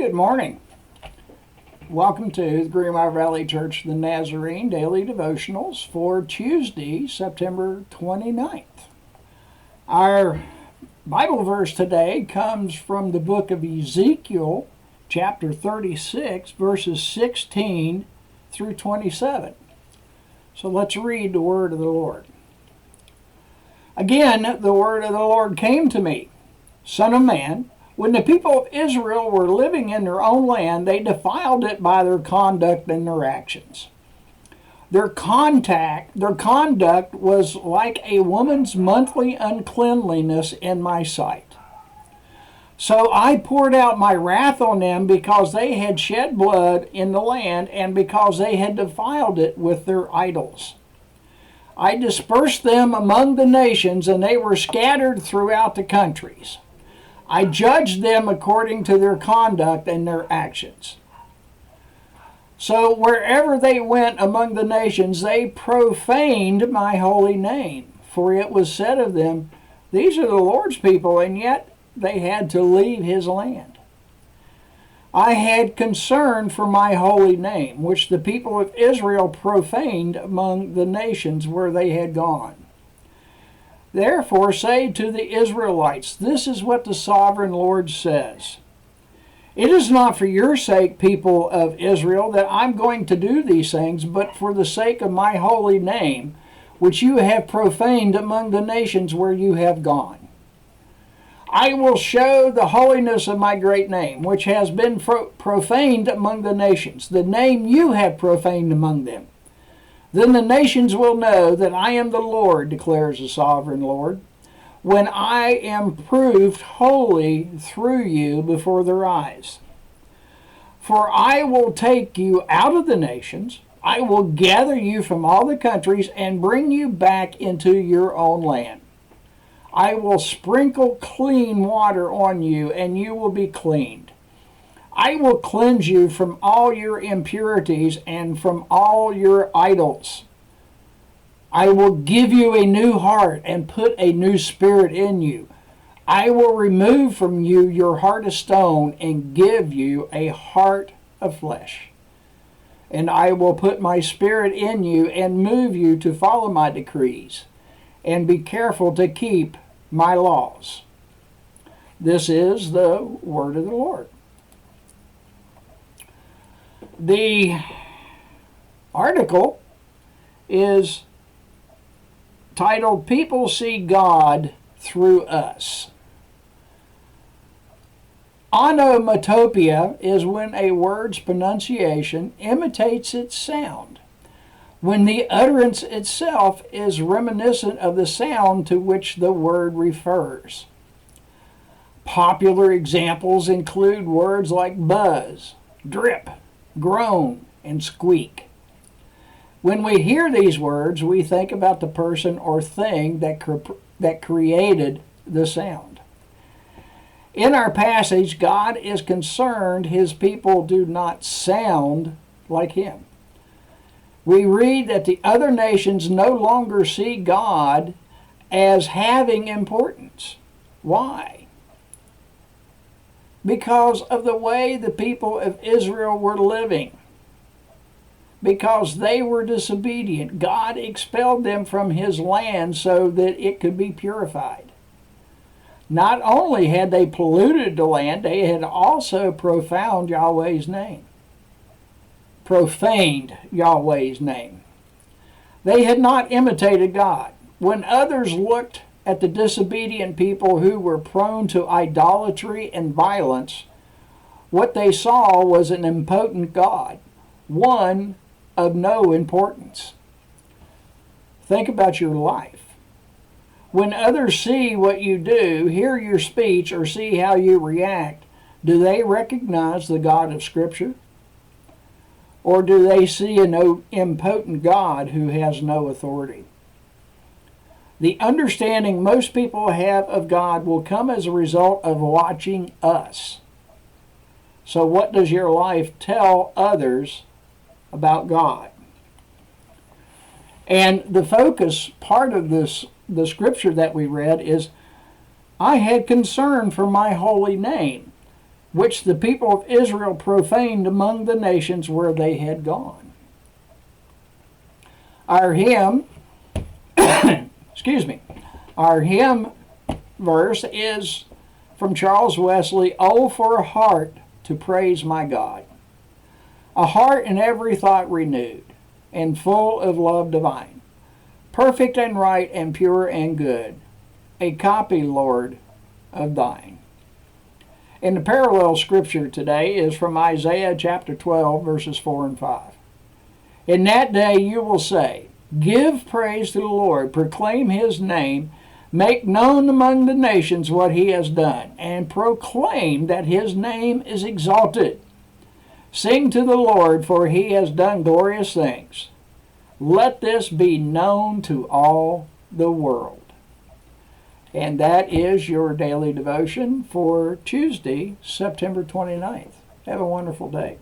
Good morning. Welcome to the Greenway Valley Church of the Nazarene Daily Devotionals for Tuesday, September 29th. Our Bible verse today comes from the book of Ezekiel, chapter 36, verses 16 through 27. So let's read the word of the Lord. Again, the word of the Lord came to me, Son of man, when the people of Israel were living in their own land, they defiled it by their conduct and their actions. Their conduct was like a woman's monthly uncleanliness in my sight. So I poured out my wrath on them because they had shed blood in the land and because they had defiled it with their idols. I dispersed them among the nations, and they were scattered throughout the countries. I judged them according to their conduct and their actions. So wherever they went among the nations, they profaned my holy name. For it was said of them, These are the Lord's people, and yet they had to leave his land. I had concern for my holy name, which the people of Israel profaned among the nations where they had gone. Therefore say to the Israelites, This is what the sovereign Lord says. It is not for your sake, people of Israel, that I'm going to do these things, but for the sake of my holy name, which you have profaned among the nations where you have gone. I will show the holiness of my great name, which has been profaned among the nations, the name you have profaned among them. Then the nations will know that I am the Lord, declares the sovereign Lord, when I am proved holy through you before their eyes. For I will take you out of the nations, I will gather you from all the countries and bring you back into your own land. I will sprinkle clean water on you, and you will be cleaned. I will cleanse you from all your impurities and from all your idols. I will give you a new heart and put a new spirit in you. I will remove from you your heart of stone and give you a heart of flesh. And I will put my spirit in you and move you to follow my decrees and be careful to keep my laws. This is the word of the Lord. The article is titled, People See God Through Us. Onomatopoeia is when a word's pronunciation imitates its sound, when the utterance itself is reminiscent of the sound to which the word refers. Popular examples include words like buzz, drip, groan, and squeak. When we hear these words, we think about the person or thing that created the sound. In our passage, God is concerned his people do not sound like him. We read that the other nations no longer see God as having importance. Why? Because of the way the people of Israel were living. Because they were disobedient, God expelled them from his land so that it could be purified. Not only had they polluted the land, they had also profaned Yahweh's name. They had not imitated God. When others looked at the disobedient people who were prone to idolatry and violence, what they saw was an impotent God, one of no importance. Think about your life. When others see what you do, hear your speech, or see how you react, do they recognize the God of Scripture? Or do they see an impotent God who has no authority? The understanding most people have of God will come as a result of watching us. So what does your life tell others about God? And the focus part of the scripture that we read is, I had concern for my holy name. which the people of Israel profaned among the nations where they had gone. Our hymn, excuse me, our hymn verse is from Charles Wesley, "Oh, for a heart to praise my God, a heart in every thought renewed, and full of love divine, perfect and right and pure and good, a copy, Lord, of thine." And the parallel scripture today is from Isaiah chapter 12, verses 4 and 5. "In that day you will say, give praise to the Lord, proclaim his name, make known among the nations what he has done, and proclaim that his name is exalted. Sing to the Lord, for he has done glorious things. Let this be known to all the world." And that is your daily devotion for Tuesday, September 29th. Have a wonderful day.